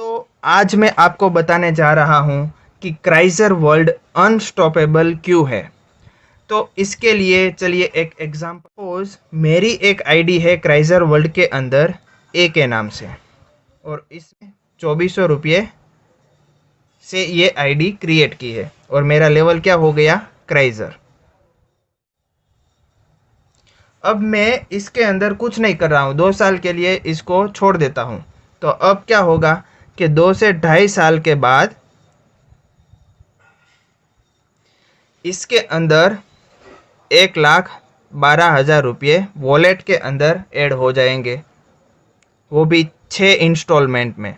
तो आज मैं आपको बताने जा रहा हूँ कि क्राइजर वर्ल्ड अनस्टॉपेबल क्यों है। तो इसके लिए चलिए एक एग्जांपल, सपोज मेरी एक आईडी है क्राइजर वर्ल्ड के अंदर ए के नाम से, और इसमें 2400 रुपये से ये आईडी क्रिएट की है और मेरा लेवल क्या हो गया, क्राइजर। अब मैं इसके अंदर कुछ नहीं कर रहा हूँ, 2 साल के लिए इसको छोड़ देता हूँ। तो अब क्या होगा कि 2 से 2.5 साल के बाद इसके अंदर 1,12,000 रुपये वॉलेट के अंदर ऐड हो जाएंगे, वो भी 6 इंस्टॉलमेंट में।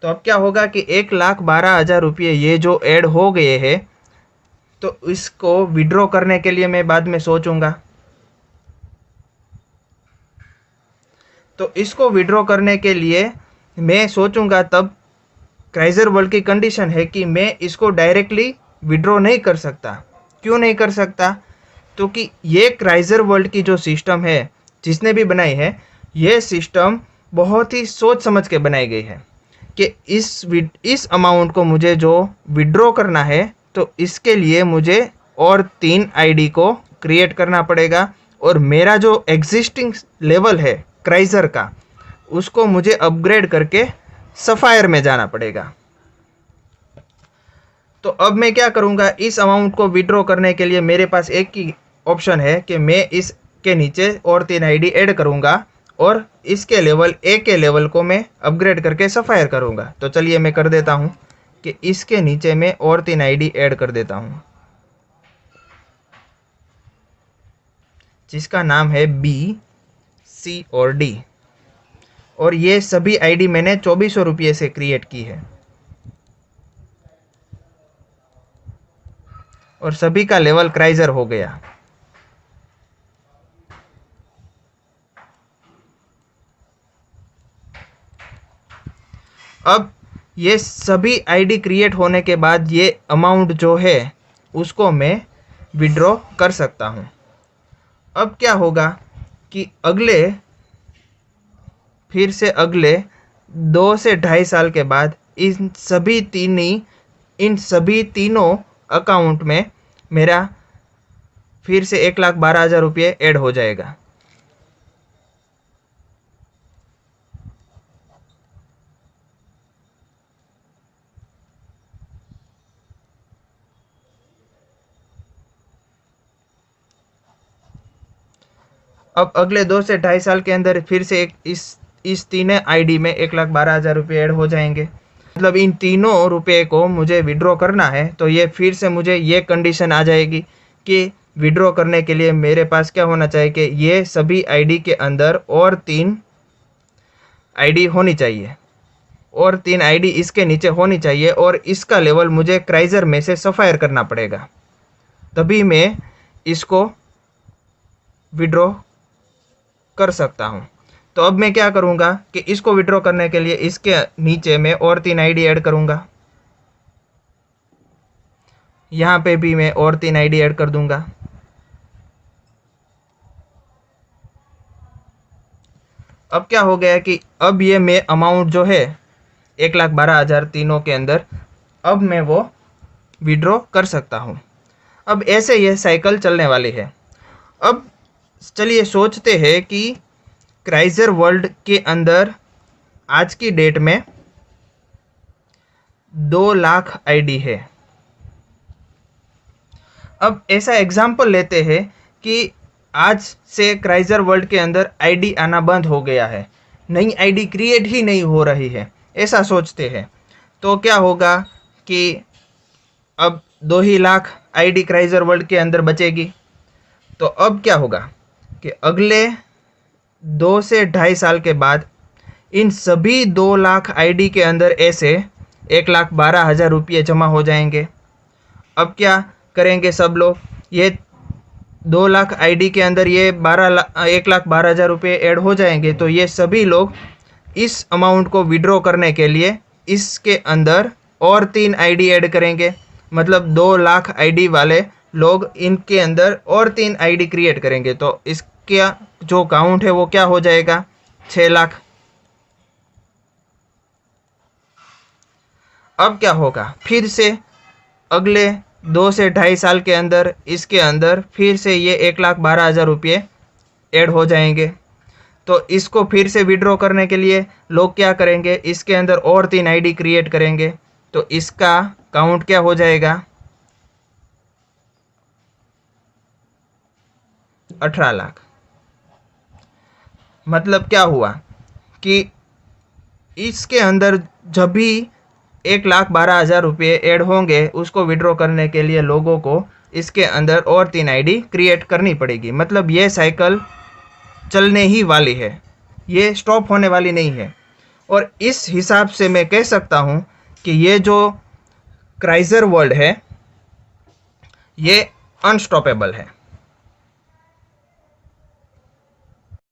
तो अब क्या होगा कि 1,12,000 रुपये ये जो ऐड हो गए हैं, तो इसको विड्रॉ करने के लिए मैं बाद में सोचूंगा। तो इसको विड्रॉ करने के लिए मैं सोचूंगा, तब क्राइजर वर्ल्ड की कंडीशन है कि मैं इसको डायरेक्टली विड्रॉ नहीं कर सकता। क्यों नहीं कर सकता? क्योंकि ये क्राइजर वर्ल्ड की जो सिस्टम है, जिसने भी बनाई है, ये सिस्टम बहुत ही सोच समझ के बनाई गई है कि इस अमाउंट को मुझे जो विड्रॉ करना है, तो इसके लिए मुझे और 3 आईडी को क्रिएट करना पड़ेगा, और मेरा जो एग्जिस्टिंग लेवल है क्राइजर का, उसको मुझे अपग्रेड करके सफायर में जाना पड़ेगा। तो अब मैं क्या करूंगा, इस अमाउंट को विड्रॉ करने के लिए मेरे पास एक ही ऑप्शन है कि मैं इसके नीचे और 3 आईडी ऐड करूंगा, और इसके लेवल ए के लेवल को मैं अपग्रेड करके सफायर करूंगा। तो चलिए मैं कर देता हूं कि इसके नीचे मैं और 3 आईडी ऐड कर देता हूं, जिसका नाम है बी, सी और डी। और ये सभी आईडी मैंने 2400 रुपये से क्रिएट की है, और सभी का लेवल क्राइजर हो गया। अब ये सभी आईडी क्रिएट होने के बाद ये अमाउंट जो है उसको मैं विड्रॉ कर सकता हूँ। अब क्या होगा कि फिर से अगले 2 से 2.5 साल के बाद इन सभी तीनों अकाउंट में मेरा फिर से 1,12,000 रुपये ऐड हो जाएगा। अब अगले 2 से 2.5 साल के अंदर फिर से इस तीनों आईडी में 1,12,000 रुपये ऐड हो जाएंगे। मतलब इन तीनों रुपये को मुझे विड्रॉ करना है, तो ये फिर से मुझे ये कंडीशन आ जाएगी कि विड्रॉ करने के लिए मेरे पास क्या होना चाहिए कि ये सभी आईडी के अंदर और 3 आईडी होनी चाहिए, और 3 आईडी इसके नीचे होनी चाहिए, और इसका लेवल मुझे क्राइजर में से सफायर करना पड़ेगा, तभी मैं इसको विड्रॉ कर सकता हूँ। तो अब मैं क्या करूँगा कि इसको विड्रॉ करने के लिए इसके नीचे मैं और 3 आईडी ऐड करूँगा। यहाँ पे भी मैं और 3 आईडी ऐड कर दूंगा। अब क्या हो गया कि अब ये मैं अमाउंट जो है 1,12,000 तीनों के अंदर, अब मैं वो विड्रॉ कर सकता हूँ। अब ऐसे ये साइकिल चलने वाली है। अब चलिए सोचते हैं कि क्राइजर वर्ल्ड के अंदर आज की डेट में 2 लाख आईडी है। अब ऐसा एग्जाम्पल लेते हैं कि आज से क्राइजर वर्ल्ड के अंदर आईडी आना बंद हो गया है, नई आईडी क्रिएट ही नहीं हो रही है, ऐसा सोचते हैं। तो क्या होगा कि अब 2 ही लाख आईडी क्राइजर वर्ल्ड के अंदर बचेगी। तो अब क्या होगा कि अगले 2 से 2.5 साल के बाद इन सभी 2 लाख आईडी के अंदर ऐसे 1,12,000 रुपये जमा हो जाएंगे। अब क्या करेंगे सब लोग, ये 2 लाख आईडी के अंदर ये 1,12,000 रुपये ऐड हो जाएंगे, तो ये सभी लोग इस अमाउंट को विड्रॉ करने के लिए इसके अंदर और 3 आईडी ऐड करेंगे। मतलब 2 लाख आईडी वाले लोग इनके अंदर और 3 आईडी क्रिएट करेंगे, तो इसका जो काउंट है वो क्या हो जाएगा, 6 लाख। अब क्या होगा, फिर से अगले 2 से 2.5 साल के अंदर इसके अंदर फिर से ये 1,12,000 रुपये ऐड हो जाएंगे। तो इसको फिर से विड्रॉ करने के लिए लोग क्या करेंगे, इसके अंदर और 3 आईडी क्रिएट करेंगे। तो इसका काउंट क्या हो जाएगा, 18 लाख। मतलब क्या हुआ कि इसके अंदर जब भी 1,12,000 रुपये ऐड होंगे, उसको विड्रॉ करने के लिए लोगों को इसके अंदर और 3 आईडी क्रिएट करनी पड़ेगी। मतलब ये साइकिल चलने ही वाली है, ये स्टॉप होने वाली नहीं है। और इस हिसाब से मैं कह सकता हूँ कि ये जो क्राइजर वर्ल्ड है ये अनस्टॉपेबल है।